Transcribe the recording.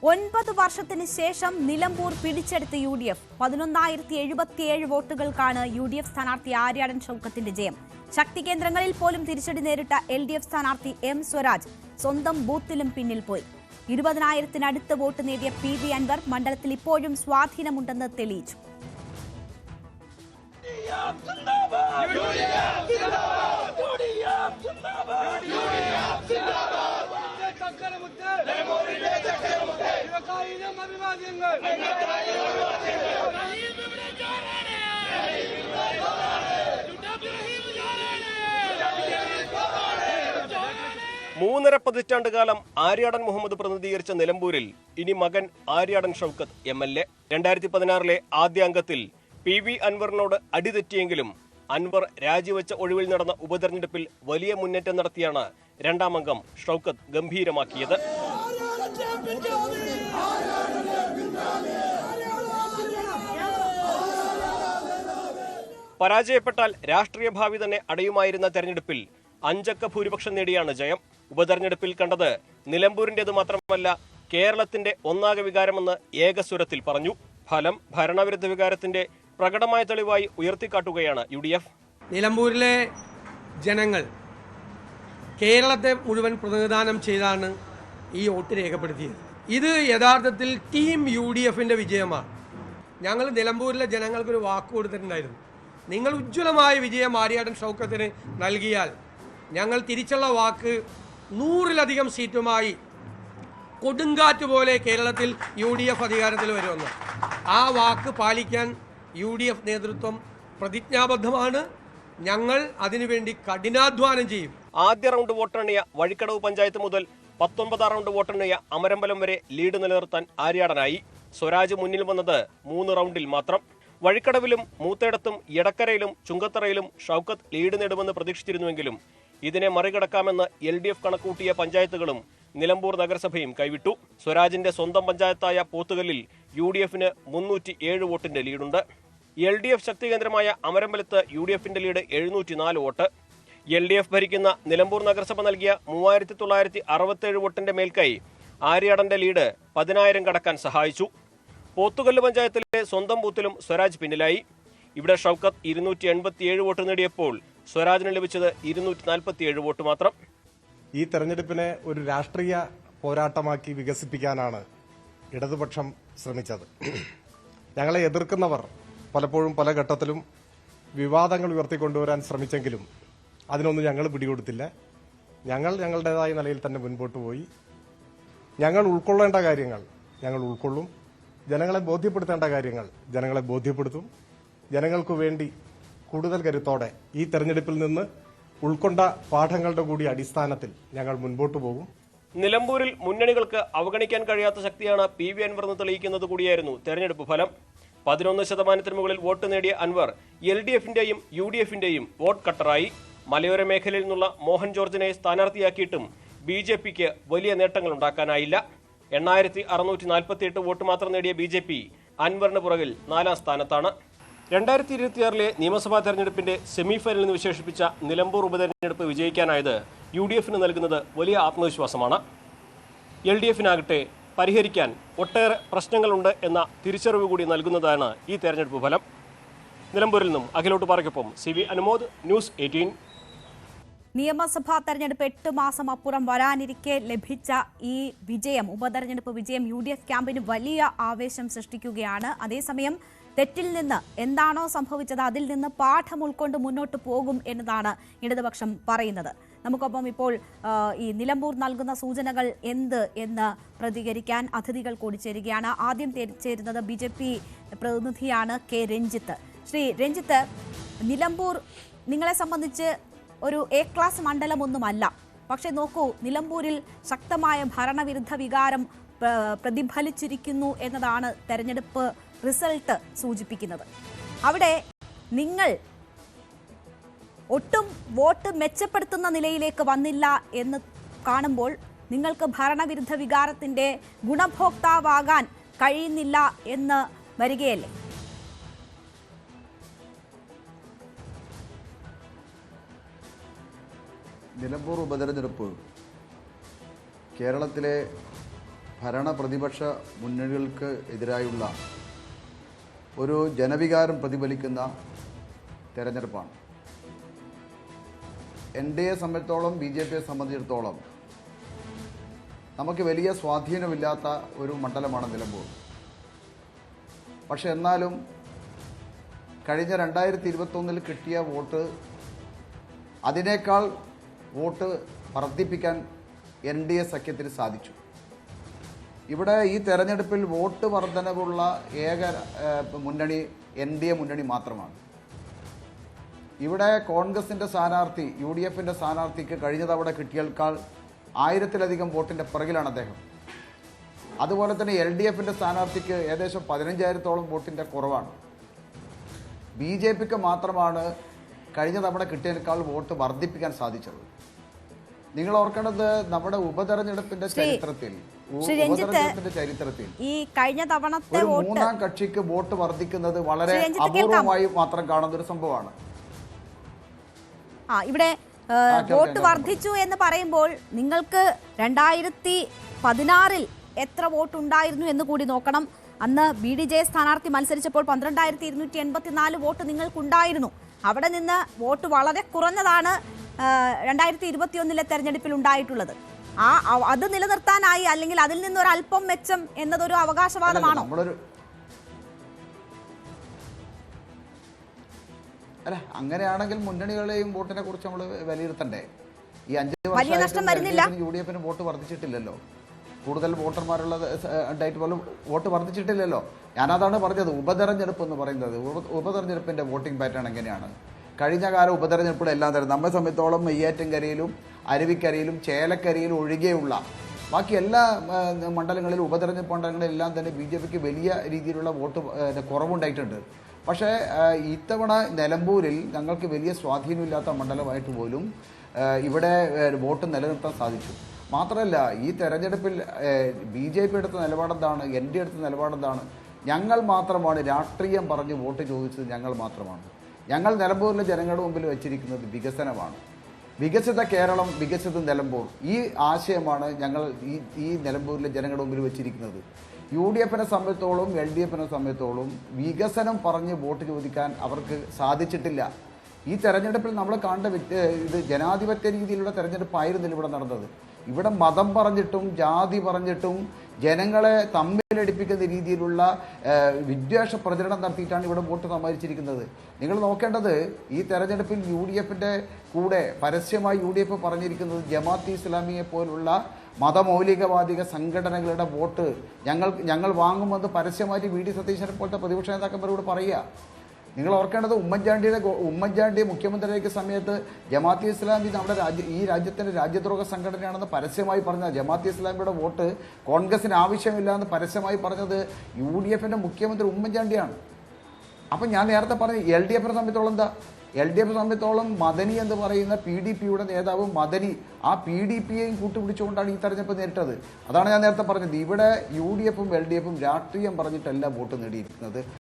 9 വർഷത്തിന് ശേഷം നിലമ്പൂർ പിടിച്ചെടുത്ത UDF 11,077 വോട്ടുകൾക്കാണ് UDF സ്ഥാനാർത്ഥി ആര്യാടൻ ഷൗക്കത്തിന്റെ ജയം. ശക്തി കേന്ദ്രങ്ങളിൽ പോലും തിരിച്ചടി നേരിട്ട LDF സ്ഥാനാർത്ഥി M സ്വരാജ് സ്വന്തം ബൂത്തിലും പിന്നിൽ പോയി. 20,000-നടുത്ത് വോട്ട് നേടിയ PV അൻവർ മണ്ഡലത്തിൽ ഇപ്പോഴും സ്വാധീനമുണ്ടെന്ന് തെളിയിച്ചു. മൂന്നര പതിറ്റാണ്ടുകാലം ആര്യാടൻ മുഹമ്മദ് പ്രതിനിധീകരിച്ച നിലമ്പൂരിൽ ഇനി മകൻ ആര്യാടൻ ഷൗക്കത്ത് MLA. 2016 ആദ്യ അംഗത്തിൽ PV അൻവറിനോട് അടിതെറ്റിയെങ്കിലും അൻവർ രാജിവെച്ച ഒഴിവിൽ നടന്ന ഉപതെരഞ്ഞെടുപ്പിൽ വലിയ മുന്നേറ്റം നടത്തിയാണ് രണ്ടാം അംഗം ഷൗക്കത്ത് ഗംഭീരമാക്കിയത്. പരാജയപ്പെട്ടാൽ രാഷ്ട്രീയ ഭാവി തന്നെ അടയുമായിരുന്ന തെരഞ്ഞെടുപ്പിൽ 5 അക്ക ഭൂരിപക്ഷം നേടിയാണ് ജയം. ഉപതെരഞ്ഞെടുപ്പിൽ കണ്ടത് നിലമ്പൂരിന്റേത് മാത്രമല്ല, കേരളത്തിന്റെ ഒന്നാകെ വികാരമെന്ന് ഏകസ്വരത്തിൽ പറഞ്ഞു. ഫലം ഭരണവിരുദ്ധ വികാരത്തിന്റെ പ്രകടമായ തെളിവായി ഉയർത്തിക്കാട്ടുകയാണ് UDF. നിലമ്പൂരിലെ ജനങ്ങൾ കേരളത്തെ മുഴുവൻ പ്രതിനിധാനം ചെയ്താണ് ഈ വോട്ട് രേഖപ്പെടുത്തിയത്. ഇത് യഥാർത്ഥത്തിൽ ടീം UDFന്റെ വിജയമാണ്. ഞങ്ങൾ നിലമ്പൂരിലെ ജനങ്ങൾക്കൊരു വാക്ക് കൊടുത്തിട്ടുണ്ടായിരുന്നു. നിങ്ങൾ ഉജ്ജ്വലമായ വിജയം ആര്യാടൻ ഷൗക്കത്തിന് നൽകിയാൽ ഞങ്ങൾ തിരിച്ചുള്ള വാക്ക് 100-ലധികം സീറ്റുമായി കൊടുങ്കാറ്റ് പോലെ കേരളത്തിൽ UDF അധികാരത്തിൽ വരുമെന്ന്. ആ വാക്ക് പാലിക്കാൻ UDF നേതൃത്വം പ്രതിജ്ഞാബദ്ധമാണ്. ഞങ്ങൾ അതിനുവേണ്ടി കഠിനാധ്വാനം ചെയ്യും. ആദ്യ റൗണ്ട് വോട്ടെണ്ണിയ വഴിക്കടവ് പഞ്ചായത്ത് മുതൽ 19 റൗണ്ട് വോട്ടെണ്ണിയ അമരമ്പലം വരെ ലീഡ് നിലനിർത്താൻ ആര്യാടനായി. സ്വരാജ് മുന്നിൽ വന്നത് 3 റൗണ്ടിൽ മാത്രം. വഴിക്കടവിലും മൂത്തേടത്തും എടക്കരയിലും ചുങ്കത്തറയിലും ഷൗക്കത്ത് ലീഡ് നേടുമെന്ന് പ്രതീക്ഷിച്ചിരുന്നുവെങ്കിലും ഇതിനെ മറികടക്കാമെന്ന് LDF കണക്കൂട്ടിയ പഞ്ചായത്തുകളും നിലമ്പൂർ നഗരസഭയും കൈവിട്ടു. സ്വരാജിന്റെ സ്വന്തം പഞ്ചായത്തായ പോത്തുകല്ലിൽ UDFന് 307 വോട്ടിന്റെ ലീഡുണ്ട്. LDF ശക്തി കേന്ദ്രമായ അമരമ്പലത്ത് UDFന്റെ ലീഡ് 704 വോട്ട്. LDF ഭരിക്കുന്ന നിലമ്പൂർ നഗരസഭ നൽകിയ 3,967 വോട്ടിന്റെ മേൽക്കൈ ആര്യാടന്റെ ലീഡ് 10,000 കടക്കാൻ സഹായിച്ചു. പോത്തുകല്ല് പഞ്ചായത്തിലെ സ്വന്തം ബൂത്തിലും സ്വരാജ് പിന്നിലായി. ഇവിടെ ഷൗക്കത്ത് 287 വോട്ട് നേടിയപ്പോൾ സ്വരാജിന് ലഭിച്ചത് 247 വോട്ട് മാത്രം. ഈ തെരഞ്ഞെടുപ്പിനെ ഒരു രാഷ്ട്രീയ പോരാട്ടമാക്കി വികസിപ്പിക്കാനാണ് ഇടതുപക്ഷം ശ്രമിച്ചത്. ഞങ്ങളെ എതിർക്കുന്നവർ പലപ്പോഴും പല ഘട്ടത്തിലും വിവാദങ്ങൾ ഉയർത്തിക്കൊണ്ടുവരാൻ ശ്രമിച്ചെങ്കിലും അതിനൊന്നും ഞങ്ങൾ പിടികൊടുത്തില്ല. ഞങ്ങൾ ഞങ്ങളുടേതായ നിലയിൽ തന്നെ മുൻപോട്ട് പോയി. ഞങ്ങൾ ഉൾക്കൊള്ളേണ്ട കാര്യങ്ങൾ ഞങ്ങൾ ഉൾക്കൊള്ളും. ജനങ്ങളെ ബോധ്യപ്പെടുത്തേണ്ട കാര്യങ്ങൾ ജനങ്ങളെ ബോധ്യപ്പെടുത്തും. ജനങ്ങൾക്കു വേണ്ടി കൂടുതൽ കരുത്തോടെ ഈ തെരഞ്ഞെടുപ്പിൽ നിന്ന് ഉൾക്കൊണ്ട പാഠങ്ങളുടെ കൂടി അടിസ്ഥാനത്തിൽ ഞങ്ങൾ മുൻപോട്ട് പോകും. നിലമ്പൂരിൽ മുന്നണികൾക്ക് അവഗണിക്കാൻ കഴിയാത്ത ശക്തിയാണ് PV അൻവർ എന്ന് തെളിയിക്കുന്നത് കൂടിയായിരുന്നു തെരഞ്ഞെടുപ്പ് ഫലം. 11% മുകളിൽ വോട്ട് നേടിയ അൻവർ LDFന്റെയും UDFന്റെയും വോട്ട് കട്ടറായി. മലയോര മേഖലയിൽ നിന്നുള്ള മോഹൻ ജോർജിനെ സ്ഥാനാർത്ഥിയാക്കിയിട്ടും BJPക്ക് വലിയ നേട്ടങ്ങൾ ഉണ്ടാക്കാനായില്ല. 8,648 വോട്ട് മാത്രം നേടിയ BJP അൻവറിന് പുറകിൽ 4ാം സ്ഥാനത്താണ്. 2026 നിയമസഭാ തെരഞ്ഞെടുപ്പിന്റെ സെമിഫൈനലിന് വിശേഷിപ്പിച്ച നിലമ്പൂർ ഉപതെരഞ്ഞെടുപ്പ് വിജയിക്കാനായത് UDFന് നൽകുന്നത് വലിയ ആത്മവിശ്വാസമാണ്. LDFനാകട്ടെ പരിഹരിക്കാൻ ഒട്ടേറെ പ്രശ്നങ്ങളുണ്ട് എന്ന തിരിച്ചറിവ് കൂടി നൽകുന്നതാണ് ഈ തെരഞ്ഞെടുപ്പ് ഫലം. നിലമ്പൂരിൽ നിന്നും അഖിലോട്ട് പാറയ്ക്കൊപ്പം CV അനുമോദ്, ന്യൂസ് 18. നിയമസഭാ തെരഞ്ഞെടുപ്പ് 8 മാസം അപ്പുറം വരാനിരിക്കെ ലഭിച്ച ഈ വിജയം, ഉപതെരഞ്ഞെടുപ്പ് വിജയം UDF ക്യാമ്പിന് വലിയ ആവേശം സൃഷ്ടിക്കുകയാണ്. അതേസമയം തെറ്റിൽ നിന്ന് എന്താണോ സംഭവിച്ചത് അതിൽ നിന്ന് പാഠം ഉൾക്കൊണ്ട് മുന്നോട്ട് പോകും എന്നതാണ് ഇടതുപക്ഷം പറയുന്നത്. നമുക്കൊപ്പം ഇപ്പോൾ ഈ നിലമ്പൂർ നൽകുന്ന സൂചനകൾ എന്ത് എന്ന് പ്രതികരിക്കാൻ അതിഥികൾ കൂടി ചേരുകയാണ്. ആദ്യം ചേരുന്നത് BJP പ്രതിനിധിയാണ് K രഞ്ജിത്ത്. ശ്രീ രഞ്ജിത്ത്, നിലമ്പൂർ നിങ്ങളെ സംബന്ധിച്ച് ഒരു A ക്ലാസ് മണ്ഡലമൊന്നുമല്ല. പക്ഷെ നോക്കൂ, നിലമ്പൂരിൽ ശക്തമായ ഭരണവിരുദ്ധ വികാരം പ്രതിഫലിച്ചിരിക്കുന്നു എന്നതാണ് തെരഞ്ഞെടുപ്പ് റിസൾട്ട് സൂചിപ്പിക്കുന്നത്. അവിടെ നിങ്ങൾ ഒട്ടും വോട്ട് മെച്ചപ്പെടുത്തുന്ന നിലയിലേക്ക് വന്നില്ല എന്ന് കാണുമ്പോൾ നിങ്ങൾക്ക് ഭരണവിരുദ്ധ വികാരത്തിന്റെ ഗുണഭോക്താവാകാൻ കഴിയുന്നില്ല എന്ന് വരികയല്ലേ? നിലമ്പൂർ ഉപതെരഞ്ഞെടുപ്പ് കേരളത്തിലെ ഭരണ പ്രതിപക്ഷ മുന്നണികൾക്ക് എതിരായുള്ള ഒരു ജനവികാരം പ്രതിഫലിക്കുന്ന തെരഞ്ഞെടുപ്പാണ്. NDA സംബന്ധിച്ചിടത്തോളം BJPയെ സംബന്ധിച്ചിടത്തോളം നമുക്ക് വലിയ സ്വാധീനമില്ലാത്ത ഒരു മണ്ഡലമാണ് നിലമ്പൂർ. പക്ഷെ എന്നാലും കഴിഞ്ഞ 2021 കിട്ടിയ വോട്ട് അതിനേക്കാൾ വോട്ട് വർദ്ധിപ്പിക്കാൻ NDA സഖ്യത്തിന് സാധിച്ചു. ഇവിടെ ഈ തെരഞ്ഞെടുപ്പിൽ വോട്ട് വർധനവുള്ള ഏക മുന്നണി NDA മുന്നണി മാത്രമാണ്. ഇവിടെ കോൺഗ്രസിൻ്റെ സ്ഥാനാർത്ഥി UDFൻ്റെ സ്ഥാനാർത്ഥിക്ക് കഴിഞ്ഞ തവണ കിട്ടിയേക്കാൾ 1000-ലധികം വോട്ടിൻ്റെ പിറകിലാണ് അദ്ദേഹം. അതുപോലെ തന്നെ LDFൻ്റെ സ്ഥാനാർത്ഥിക്ക് ഏകദേശം 15,000-ഓളം വോട്ടിൻ്റെ കുറവാണ്. BJPക്ക് മാത്രമാണ് കഴിഞ്ഞ തവണ കിട്ടിയേക്കാൾ വോട്ട് വർദ്ധിപ്പിക്കാൻ സാധിച്ചത്. നിങ്ങൾ ഓർക്കേണ്ടത് നമ്മുടെ ഉപതെരഞ്ഞെടുപ്പിന്റെ ചരിത്രത്തിൽ ഈ കഴിഞ്ഞ തവണത്തെ ഒരു മൂന്നാം കക്ഷിക്ക് വോട്ട് വർദ്ധിക്കുന്നത് വളരെ അപൂർവമായി മാത്രം കാണുന്ന ഒരു സംഭവമാണ്. ഇവിടെ വോട്ട് വർദ്ധിച്ചു എന്ന് പറയുമ്പോൾ നിങ്ങൾക്ക് 2016 എത്ര വോട്ട് ഉണ്ടായിരുന്നു എന്ന് കൂടി നോക്കണം. അന്ന് BDJ സ്ഥാനാർത്ഥി മത്സരിച്ചപ്പോൾ 12,284 വോട്ട് നിങ്ങൾക്കുണ്ടായിരുന്നു. അവിടെ നിന്ന് വോട്ട് വളരെ കുറഞ്ഞതാണ് 2021 തെരഞ്ഞെടുപ്പിൽ ഉണ്ടായിട്ടുള്ളത്. അത് നിലനിർത്താനായി, അല്ലെങ്കിൽ അതിൽ നിന്ന് ഒരു അല്പം മെച്ചം എന്നതൊരു അവകാശവാദമാണോ? അല്ല, അങ്ങനെയാണെങ്കിൽ മുന്നണികളെയും വോട്ടിനെ കുറിച്ച് നമ്മൾ വിലയിരുത്തണ്ടേ? ഈ 5 വർഷം UDFന് വോട്ട് വർദ്ധിച്ചിട്ടില്ലല്ലോ. കൂടുതൽ വോട്ടർമാരുള്ളത് ഉണ്ടായിട്ട് പോലും വോട്ട് വർദ്ധിച്ചിട്ടില്ലല്ലോ. ഞാനതാണ് പറഞ്ഞത്. ഉപതെരഞ്ഞെടുപ്പ് എന്ന് പറയുന്നത്, ഉപതെരഞ്ഞെടുപ്പിന്റെ വോട്ടിംഗ് പാറ്റേൺ എങ്ങനെയാണ്? കഴിഞ്ഞ കാല ഉപതെരഞ്ഞെടുപ്പുകളെല്ലാം തന്നെ നമ്മെ സംബന്ധിച്ചോളം നെയ്യാറ്റിൻകരയിലും അരുവിക്കരയിലും ചേലക്കരയിലും ഒഴികെയുള്ള ബാക്കി എല്ലാ മണ്ഡലങ്ങളിലും ഉപതെരഞ്ഞെടുപ്പ് മണ്ഡലങ്ങളിലെല്ലാം തന്നെ BJPക്ക് വലിയ രീതിയിലുള്ള വോട്ട് കുറവുണ്ടായിട്ടുണ്ട്. പക്ഷേ ഇത്തവണ നിലമ്പൂരിൽ ഞങ്ങൾക്ക് വലിയ സ്വാധീനമില്ലാത്ത മണ്ഡലമായിട്ട് പോലും ഇവിടെ വോട്ട് നിലനിർത്താൻ സാധിച്ചു. മാത്രമല്ല, ഈ തെരഞ്ഞെടുപ്പിൽ BJP എടുത്ത നിലപാടെന്താണ്, NDA എടുത്ത നിലപാടെന്താണ്? ഞങ്ങൾ മാത്രമാണ് രാഷ്ട്രീയം പറഞ്ഞ് വോട്ട് ചോദിച്ചത്. ഞങ്ങൾ മാത്രമാണ്. ഞങ്ങൾ നിലമ്പൂരിലെ ജനങ്ങളുടെ മുമ്പിൽ വെച്ചിരിക്കുന്നത് വികസനമാണ്. വികസിത കേരളം, വികസിത നിലമ്പൂർ, ഈ ആശയമാണ് ഞങ്ങൾ ഈ നിലമ്പൂരിലെ ജനങ്ങളുടെ മുമ്പിൽ വെച്ചിരിക്കുന്നത്. UDFനെ സംബന്ധിച്ചോളം LDFനെ സംബന്ധിച്ചോളം വികസനം പറഞ്ഞ് വോട്ട് ചോദിക്കാൻ അവർക്ക് സാധിച്ചിട്ടില്ല. ഈ തെരഞ്ഞെടുപ്പിൽ നമ്മൾ കണ്ട ഇത് ജനാധിപത്യ രീതിയിലുള്ള തെരഞ്ഞെടുപ്പായിരുന്നില്ല ഇവിടെ നടന്നത്. ഇവിടെ മതം പറഞ്ഞിട്ടും ജാതി പറഞ്ഞിട്ടും ജനങ്ങളെ തമ്മിലടിപ്പിക്കുന്ന രീതിയിലുള്ള വിദ്വേഷ പ്രചരണം നടത്തിയിട്ടാണ് ഇവിടെ വോട്ട് സമ്പാദിച്ചിരിക്കുന്നത്. നിങ്ങൾ നോക്കേണ്ടത്, ഈ തെരഞ്ഞെടുപ്പിൽ UDFന്റെ കൂടെ പരസ്യമായി UDF പറഞ്ഞിരിക്കുന്നത് ജമാഅത്തെ ഇസ്ലാമിയെ പോലുള്ള മതമൗലികവാദിക സംഘടനകളുടെ വോട്ട് ഞങ്ങൾ വാങ്ങുമെന്ന് പരസ്യമായിട്ട് VD സതീശനെ പോലത്തെ പ്രതിപക്ഷ നേതാക്കന്മാരോട് പറയുക. നിങ്ങൾ ഓർക്കേണ്ടത്, ഉമ്മൻചാണ്ടി മുഖ്യമന്ത്രിയായ സമയത്ത് ജമാഅത്തെ ഇസ്ലാമി നമ്മുടെ ഈ രാജ്യത്തിൻ്റെ രാജ്യദ്രോഹ സംഘടനയാണെന്ന് പരസ്യമായി പറഞ്ഞത്, ജമാഅത്തെ ഇസ്ലാമിയുടെ വോട്ട് കോൺഗ്രസിന് ആവശ്യമില്ല എന്ന് പരസ്യമായി പറഞ്ഞത് UDFന്റെ മുഖ്യമന്ത്രി ഉമ്മൻചാണ്ടിയാണ്. അപ്പം ഞാൻ നേരത്തെ പറഞ്ഞു, LDFനെ സംബന്ധിച്ചോളം എന്താ? LDF സംബന്ധിച്ചോളം മദനി എന്ന് പറയുന്ന PDPയുടെ നേതാവ് മദനി, ആ PDPയെയും കൂട്ടുപിടിച്ചുകൊണ്ടാണ് ഈ തെരഞ്ഞെടുപ്പ് നേരിട്ടത്. അതാണ് ഞാൻ നേരത്തെ പറഞ്ഞത്. ഇവിടെ UDFും LDFും രാഷ്ട്രീയം പറഞ്ഞിട്ടല്ല വോട്ട് നേടിയിരിക്കുന്നത്.